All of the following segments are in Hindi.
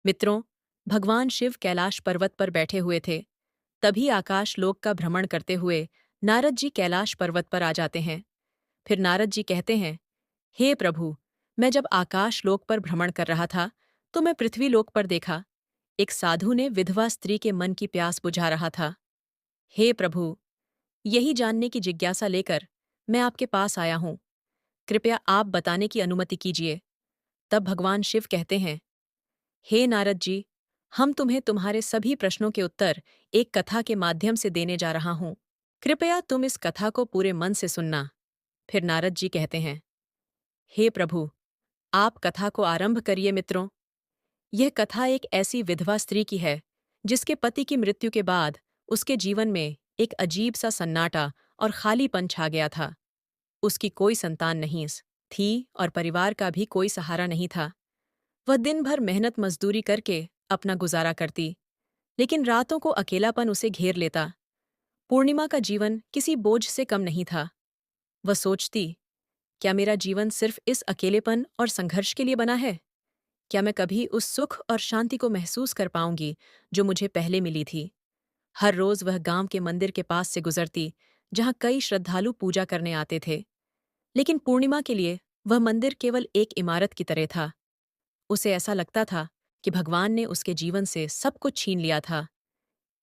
मित्रों, भगवान शिव कैलाश पर्वत पर बैठे हुए थे। तभी आकाश लोक का भ्रमण करते हुए नारद जी कैलाश पर्वत पर आ जाते हैं। फिर नारद जी कहते हैं, हे प्रभु, मैं जब आकाश लोक पर भ्रमण कर रहा था तो मैं पृथ्वी लोक पर देखा, एक साधु ने विधवा स्त्री के मन की प्यास बुझा रहा था। हे प्रभु, यही जानने की जिज्ञासा लेकर मैं आपके पास आया हूँ। कृपया आप बताने की अनुमति कीजिए। तब भगवान शिव कहते हैं, हे नारद जी, हम तुम्हें तुम्हारे सभी प्रश्नों के उत्तर एक कथा के माध्यम से देने जा रहा हूं। कृपया तुम इस कथा को पूरे मन से सुनना। फिर नारद जी कहते हैं, हे प्रभु, आप कथा को आरंभ करिए मित्रों। यह कथा एक ऐसी विधवा स्त्री की है जिसके पति की मृत्यु के बाद उसके जीवन में एक अजीब सा सन्नाटा और खालीपन छा गया था। उसकी कोई संतान नहीं थी और परिवार का भी कोई सहारा नहीं था। वह दिन भर मेहनत मजदूरी करके अपना गुजारा करती, लेकिन रातों को अकेलापन उसे घेर लेता। पूर्णिमा का जीवन किसी बोझ से कम नहीं था। वह सोचती, क्या मेरा जीवन सिर्फ इस अकेलेपन और संघर्ष के लिए बना है? क्या मैं कभी उस सुख और शांति को महसूस कर पाऊंगी जो मुझे पहले मिली थी? हर रोज वह गांव के मंदिर के पास से गुजरती, जहां कई श्रद्धालु पूजा करने आते थे। लेकिन पूर्णिमा के लिए वह मंदिर केवल एक इमारत की तरह था। उसे ऐसा लगता था कि भगवान ने उसके जीवन से सब कुछ छीन लिया था।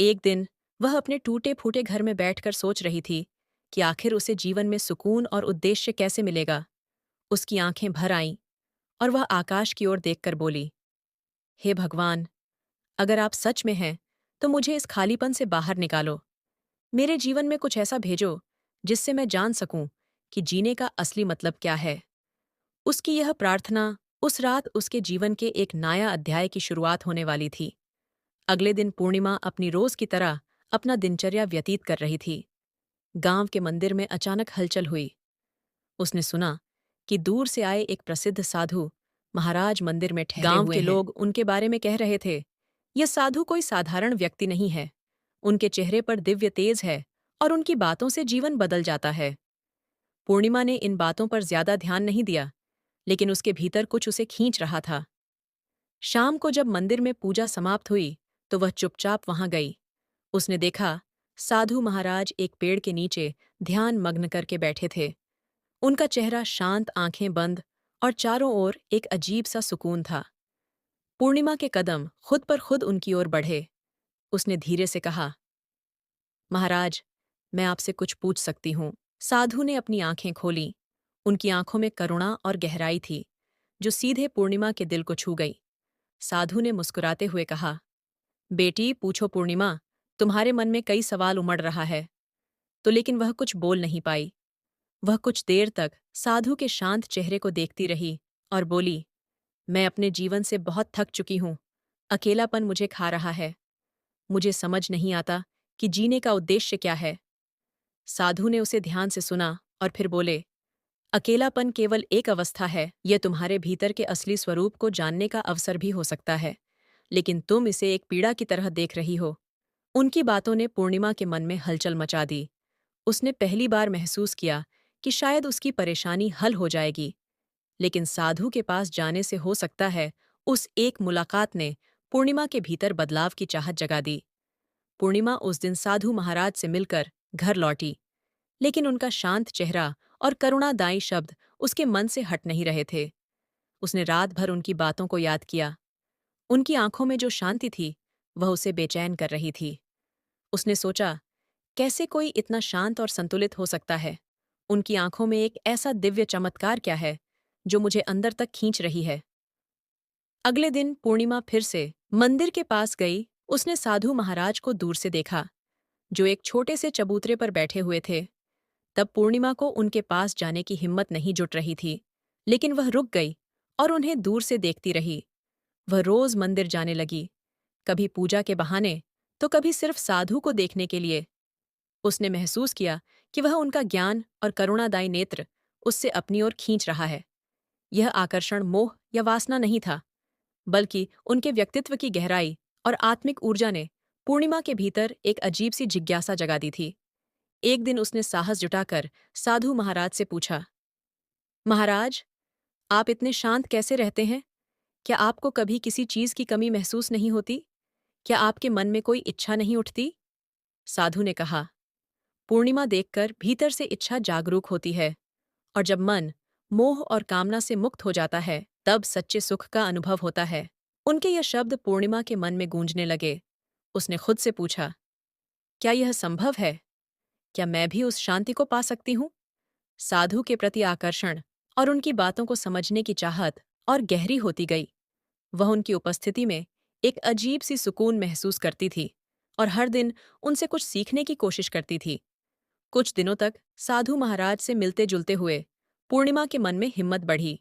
एक दिन वह अपने टूटे-फूटे घर में बैठकर सोच रही थी कि आखिर उसे जीवन में सुकून और उद्देश्य कैसे मिलेगा। उसकी आंखें भर आईं और वह आकाश की ओर देखकर बोली, हे भगवान, अगर आप सच में हैं, तो मुझे इस खालीपन से बाहर निकालो। मेरे जीवन में कुछ ऐसा भेजो जिससे मैं जान सकूं कि जीने का असली मतलब क्या है। उसकी यह प्रार्थना उस रात उसके जीवन के एक नया अध्याय की शुरुआत होने वाली थी। अगले दिन पूर्णिमा अपनी रोज की तरह अपना दिनचर्या व्यतीत कर रही थी। गांव के मंदिर में अचानक हलचल हुई। उसने सुना कि दूर से आए एक प्रसिद्ध साधु महाराज मंदिर में ठहरे हुए हैं। गांव के लोग उनके बारे में कह रहे थे, यह साधु कोई साधारण व्यक्ति नहीं है। उनके चेहरे पर दिव्य तेज है और उनकी बातों से जीवन बदल जाता है। पूर्णिमा ने इन बातों पर ज्यादा ध्यान नहीं दिया, लेकिन उसके भीतर कुछ उसे खींच रहा था। शाम को जब मंदिर में पूजा समाप्त हुई तो वह चुपचाप वहां गई। उसने देखा, साधु महाराज एक पेड़ के नीचे ध्यान मग्न करके बैठे थे। उनका चेहरा शांत, आंखें बंद, और चारों ओर एक अजीब सा सुकून था। पूर्णिमा के कदम खुद पर खुद उनकी ओर बढ़े। उसने धीरे से कहा, महाराज, मैं आपसे कुछ पूछ सकती हूँ। साधु ने अपनी आंखें खोलीं। उनकी आंखों में करुणा और गहराई थी, जो सीधे पूर्णिमा के दिल को छू गई। साधु ने मुस्कुराते हुए कहा, बेटी, पूछो पूर्णिमा, तुम्हारे मन में कई सवाल उमड़ रहा है। तो लेकिन वह कुछ बोल नहीं पाई। वह कुछ देर तक साधु के शांत चेहरे को देखती रही और बोली, मैं अपने जीवन से बहुत थक चुकी हूँ। अकेलापन मुझे खा रहा है। मुझे समझ नहीं आता कि जीने का उद्देश्य क्या है। साधु ने उसे ध्यान से सुना और फिर बोले, अकेलापन केवल एक अवस्था है। यह तुम्हारे भीतर के असली स्वरूप को जानने का अवसर भी हो सकता है, लेकिन तुम इसे एक पीड़ा की तरह देख रही हो। उनकी बातों ने पूर्णिमा के मन में हलचल मचा दी। उसने पहली बार महसूस किया कि शायद उसकी परेशानी हल हो जाएगी, लेकिन साधु के पास जाने से हो सकता है उस एक मुलाकात ने पूर्णिमा के भीतर बदलाव की चाहत जगा दी। पूर्णिमा उस दिन साधु महाराज से मिलकर घर लौटी, लेकिन उनका शांत चेहरा और करुणादायी शब्द उसके मन से हट नहीं रहे थे। उसने रात भर उनकी बातों को याद किया। उनकी आंखों में जो शांति थी, वह उसे बेचैन कर रही थी। उसने सोचा, कैसे कोई इतना शांत और संतुलित हो सकता है? उनकी आंखों में एक ऐसा दिव्य चमत्कार क्या है जो मुझे अंदर तक खींच रही है? अगले दिन पूर्णिमा फिर से मंदिर के पास गई। उसने साधु महाराज को दूर से देखा, जो एक छोटे से चबूतरे पर बैठे हुए थे। तब पूर्णिमा को उनके पास जाने की हिम्मत नहीं जुट रही थी, लेकिन वह रुक गई और उन्हें दूर से देखती रही। वह रोज मंदिर जाने लगी, कभी पूजा के बहाने, तो कभी सिर्फ साधु को देखने के लिए। उसने महसूस किया कि वह उनका ज्ञान और करुणादायी नेत्र उससे अपनी ओर खींच रहा है। यह आकर्षण मोह या वासना नहीं था, बल्कि उनके व्यक्तित्व की गहराई और आत्मिक ऊर्जा ने पूर्णिमा के भीतर एक अजीब सी जिज्ञासा जगा दी थी। एक दिन उसने साहस जुटाकर साधु महाराज से पूछा, महाराज, आप इतने शांत कैसे रहते हैं? क्या आपको कभी किसी चीज की कमी महसूस नहीं होती? क्या आपके मन में कोई इच्छा नहीं उठती? साधु ने कहा, पूर्णिमा देखकर भीतर से इच्छा जागरूक होती है, और जब मन मोह और कामना से मुक्त हो जाता है, तब सच्चे सुख का अनुभव होता है। उनके यह शब्द पूर्णिमा के मन में गूंजने लगे। उसने खुद से पूछा, क्या यह संभव है? क्या मैं भी उस शांति को पा सकती हूँ? साधु के प्रति आकर्षण और उनकी बातों को समझने की चाहत और गहरी होती गई। वह उनकी उपस्थिति में एक अजीब सी सुकून महसूस करती थी और हर दिन उनसे कुछ सीखने की कोशिश करती थी। कुछ दिनों तक साधु महाराज से मिलते जुलते हुए पूर्णिमा के मन में हिम्मत बढ़ी।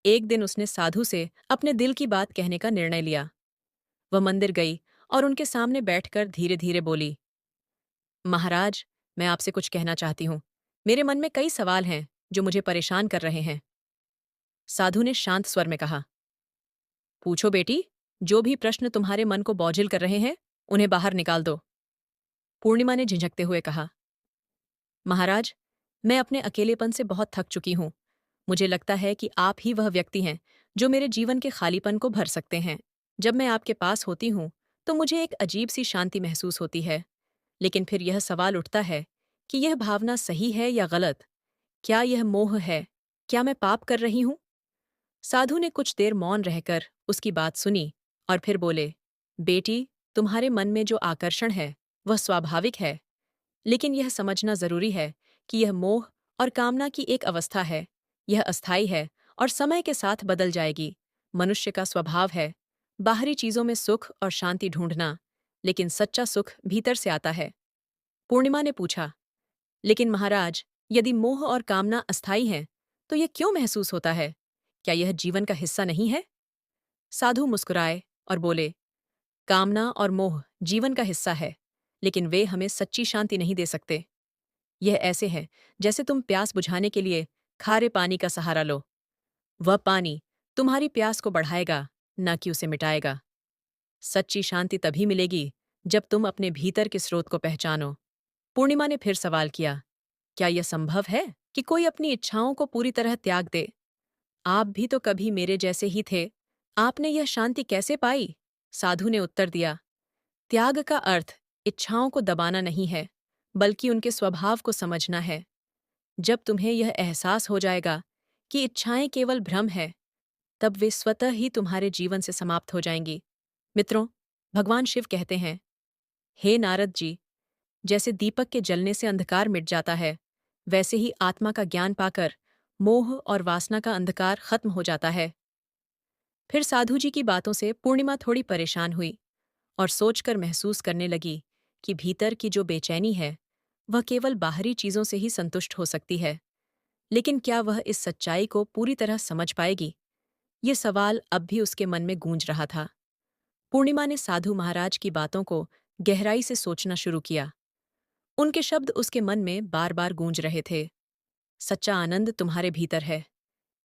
एक दिन उसने साधु से अपने दिल की बात कहने का निर्णय लिया। वह मंदिर गई और उनके सामने बैठकर धीरे धीरे बोली, महाराज, मैं आपसे कुछ कहना चाहती हूँ। मेरे मन में कई सवाल हैं जो मुझे परेशान कर रहे हैं। साधु ने शांत स्वर में कहा, पूछो बेटी, जो भी प्रश्न तुम्हारे मन को बोझिल कर रहे हैं, उन्हें बाहर निकाल दो। पूर्णिमा ने झिझकते हुए कहा, महाराज, मैं अपने अकेलेपन से बहुत थक चुकी हूँ। मुझे लगता है कि आप ही वह व्यक्ति हैं जो मेरे जीवन के खालीपन को भर सकते हैं। जब मैं आपके पास होती हूँ, तो मुझे एक अजीब सी शांति महसूस होती है। लेकिन फिर यह सवाल उठता है कि यह भावना सही है या गलत? क्या यह मोह है? क्या मैं पाप कर रही हूँ? साधु ने कुछ देर मौन रहकर उसकी बात सुनी और फिर बोले, बेटी, तुम्हारे मन में जो आकर्षण है, वह स्वाभाविक है। लेकिन यह समझना जरूरी है कि यह मोह और कामना की एक अवस्था है। यह अस्थायी है और समय के साथ बदल जाएगी। मनुष्य का स्वभाव है बाहरी चीजों में सुख और शांति ढूंढना, लेकिन सच्चा सुख भीतर से आता है। पूर्णिमा ने पूछा, लेकिन महाराज, यदि मोह और कामना अस्थायी हैं, तो यह क्यों महसूस होता है? क्या यह जीवन का हिस्सा नहीं है? साधु मुस्कुराए और बोले, कामना और मोह जीवन का हिस्सा है, लेकिन वे हमें सच्ची शांति नहीं दे सकते। यह ऐसे है जैसे तुम प्यास बुझाने के लिए खारे पानी का सहारा लो। वह पानी तुम्हारी प्यास को बढ़ाएगा, न कि उसे मिटाएगा। सच्ची शांति तभी मिलेगी जब तुम अपने भीतर के स्रोत को पहचानो। पूर्णिमा ने फिर सवाल किया, क्या यह संभव है कि कोई अपनी इच्छाओं को पूरी तरह त्याग दे? आप भी तो कभी मेरे जैसे ही थे। आपने यह शांति कैसे पाई? साधु ने उत्तर दिया, त्याग का अर्थ इच्छाओं को दबाना नहीं है, बल्कि उनके स्वभाव को समझना है। जब तुम्हें यह एहसास हो जाएगा कि इच्छाएं केवल भ्रम है, तब वे स्वतः ही तुम्हारे जीवन से समाप्त हो जाएंगी। मित्रों, भगवान शिव कहते हैं, हे नारद जी, जैसे दीपक के जलने से अंधकार मिट जाता है, वैसे ही आत्मा का ज्ञान पाकर मोह और वासना का अंधकार खत्म हो जाता है। फिर साधु जी की बातों से पूर्णिमा थोड़ी परेशान हुई और सोचकर महसूस करने लगी कि भीतर की जो बेचैनी है, वह केवल बाहरी चीजों से ही संतुष्ट हो सकती है। लेकिन क्या वह इस सच्चाई को पूरी तरह समझ पाएगी? ये सवाल अब भी उसके मन में गूंज रहा था। पूर्णिमा ने साधु महाराज की बातों को गहराई से सोचना शुरू किया। उनके शब्द उसके मन में बार बार गूंज रहे थे। सच्चा आनंद तुम्हारे भीतर है,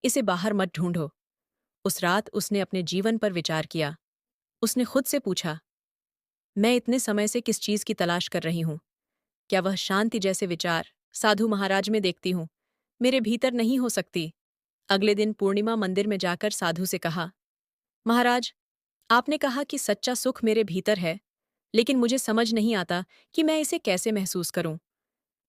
इसे बाहर मत ढूंढो। उस रात उसने अपने जीवन पर विचार किया। उसने खुद से पूछा, मैं इतने समय से किस चीज की तलाश कर रही हूं? क्या वह शांति जैसे विचार साधु महाराज में देखती हूं, मेरे भीतर नहीं हो सकती? अगले दिन पूर्णिमा मंदिर में जाकर साधु से कहा, महाराज, आपने कहा कि सच्चा सुख मेरे भीतर है, लेकिन मुझे समझ नहीं आता कि मैं इसे कैसे महसूस करूं।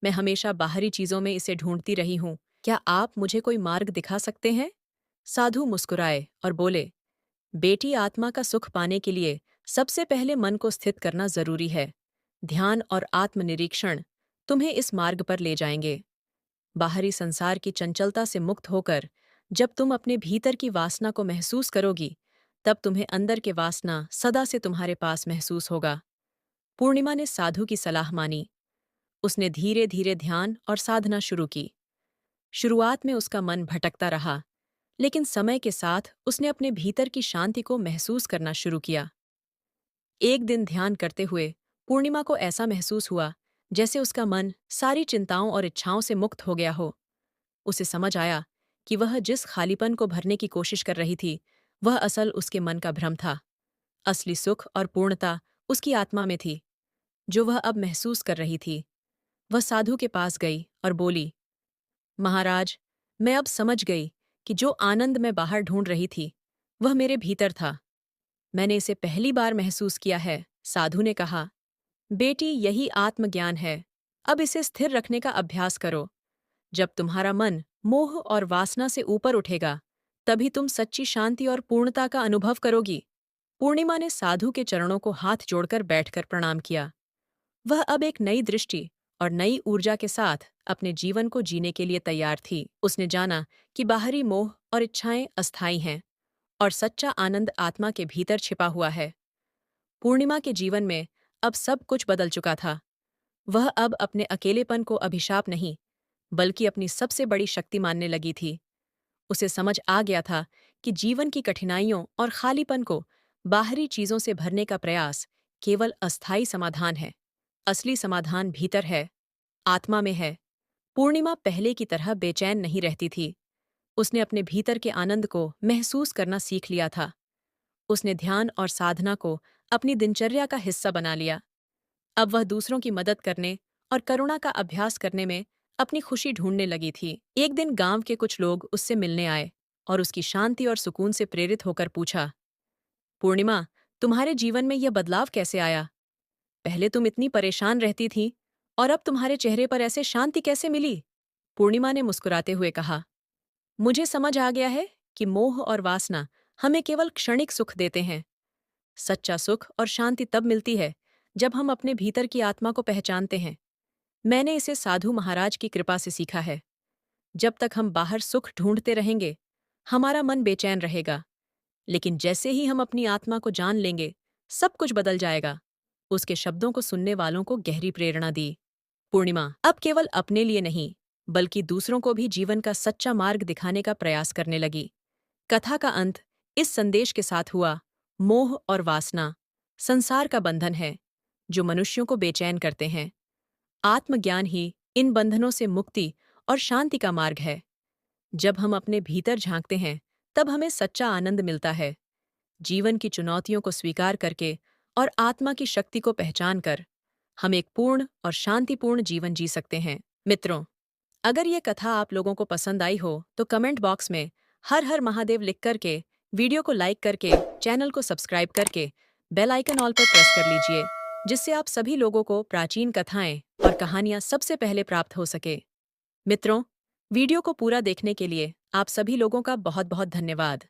मैं हमेशा बाहरी चीजों में इसे ढूंढती रही हूं। क्या आप मुझे कोई मार्ग दिखा सकते हैं? साधु मुस्कुराए और बोले, बेटी, आत्मा का सुख पाने के लिए सबसे पहले मन को स्थित करना जरूरी है। ध्यान और आत्मनिरीक्षण तुम्हें इस मार्ग पर ले जाएंगे। बाहरी संसार की चंचलता से मुक्त होकर जब तुम अपने भीतर की वासना को महसूस करोगी, तब तुम्हें अंदर के वासना सदा से तुम्हारे पास महसूस होगा। पूर्णिमा ने साधु की सलाह मानी। उसने धीरे धीरे ध्यान और साधना शुरू की। शुरुआत में उसका मन भटकता रहा, लेकिन समय के साथ उसने अपने भीतर की शांति को महसूस करना शुरू किया। एक दिन ध्यान करते हुए पूर्णिमा को ऐसा महसूस हुआ जैसे उसका मन सारी चिंताओं और इच्छाओं से मुक्त हो गया हो। उसे समझ आया कि वह जिस खालीपन को भरने की कोशिश कर रही थी, वह असल उसके मन का भ्रम था। असली सुख और पूर्णता उसकी आत्मा में थी, जो वह अब महसूस कर रही थी। वह साधु के पास गई और बोली, महाराज, मैं अब समझ गई कि जो आनंद मैं बाहर ढूंढ रही थी, वह मेरे भीतर था। मैंने इसे पहली बार महसूस किया है, साधु ने कहा। बेटी, यही आत्मज्ञान है। अब इसे स्थिर रखने का अभ्यास करो। जब तुम्हारा मन मोह और वासना से ऊपर उठेगा, तभी तुम सच्ची शांति और पूर्णता का अनुभव करोगी। पूर्णिमा ने साधु के चरणों को हाथ जोड़कर बैठकर प्रणाम किया। वह अब एक नई दृष्टि और नई ऊर्जा के साथ अपने जीवन को जीने के लिए तैयार थी। उसने जाना कि बाहरी मोह और इच्छाएं अस्थायी हैं और सच्चा आनंद आत्मा के भीतर छिपा हुआ है। पूर्णिमा के जीवन में अब सब कुछ बदल चुका था। वह अब अपने अकेलेपन को अभिशाप नहीं, बल्कि अपनी सबसे बड़ी शक्ति मानने लगी थी। उसे समझ आ गया था कि जीवन की कठिनाइयों और खालीपन को बाहरी चीजों से भरने का प्रयास केवल अस्थायी समाधान है। असली समाधान भीतर है, आत्मा में है। पूर्णिमा पहले की तरह बेचैन नहीं रहती थी। उसने अपने भीतर के आनंद को महसूस करना सीख लिया था। उसने ध्यान और साधना को अपनी दिनचर्या का हिस्सा बना लिया। अब वह दूसरों की मदद करने और करुणा का अभ्यास करने में अपनी खुशी ढूंढने लगी थी। एक दिन गांव के कुछ लोग उससे मिलने आए और उसकी शांति और सुकून से प्रेरित होकर पूछा, पूर्णिमा, तुम्हारे जीवन में यह बदलाव कैसे आया? पहले तुम इतनी परेशान रहती थी और अब तुम्हारे चेहरे पर ऐसे शांति कैसे मिली? पूर्णिमा ने मुस्कुराते हुए कहा, मुझे समझ आ गया है कि मोह और वासना हमें केवल क्षणिक सुख देते हैं। सच्चा सुख और शांति तब मिलती है जब हम अपने भीतर की आत्मा को पहचानते हैं। मैंने इसे साधु महाराज की कृपा से सीखा है। जब तक हम बाहर सुख ढूंढते रहेंगे, हमारा मन बेचैन रहेगा। लेकिन जैसे ही हम अपनी आत्मा को जान लेंगे, सब कुछ बदल जाएगा। उसके शब्दों को सुनने वालों को गहरी प्रेरणा दी। पूर्णिमा अब केवल अपने लिए नहीं, बल्कि दूसरों को भी जीवन का सच्चा मार्ग दिखाने का प्रयास करने लगी। कथा का अंत इस संदेश के साथ हुआ, मोह और वासना संसार का बंधन है, जो मनुष्यों को बेचैन करते हैं। आत्मज्ञान ही इन बंधनों से मुक्ति और शांति का मार्ग है। जब हम अपने भीतर झांकते हैं, तब हमें सच्चा आनंद मिलता है। जीवन की चुनौतियों को स्वीकार करके और आत्मा की शक्ति को पहचान कर हम एक पूर्ण और शांतिपूर्ण जीवन जी सकते हैं। मित्रों, अगर ये कथा आप लोगों को पसंद आई हो तो कमेंट बॉक्स में हर हर महादेव लिख करके, वीडियो को लाइक करके, चैनल को सब्सक्राइब करके बेल आइकन ऑल पर प्रेस कर लीजिए, जिससे आप सभी लोगों को प्राचीन कथाएं और कहानियां सबसे पहले प्राप्त हो सके। मित्रों, वीडियो को पूरा देखने के लिए आप सभी लोगों का बहुत बहुत धन्यवाद।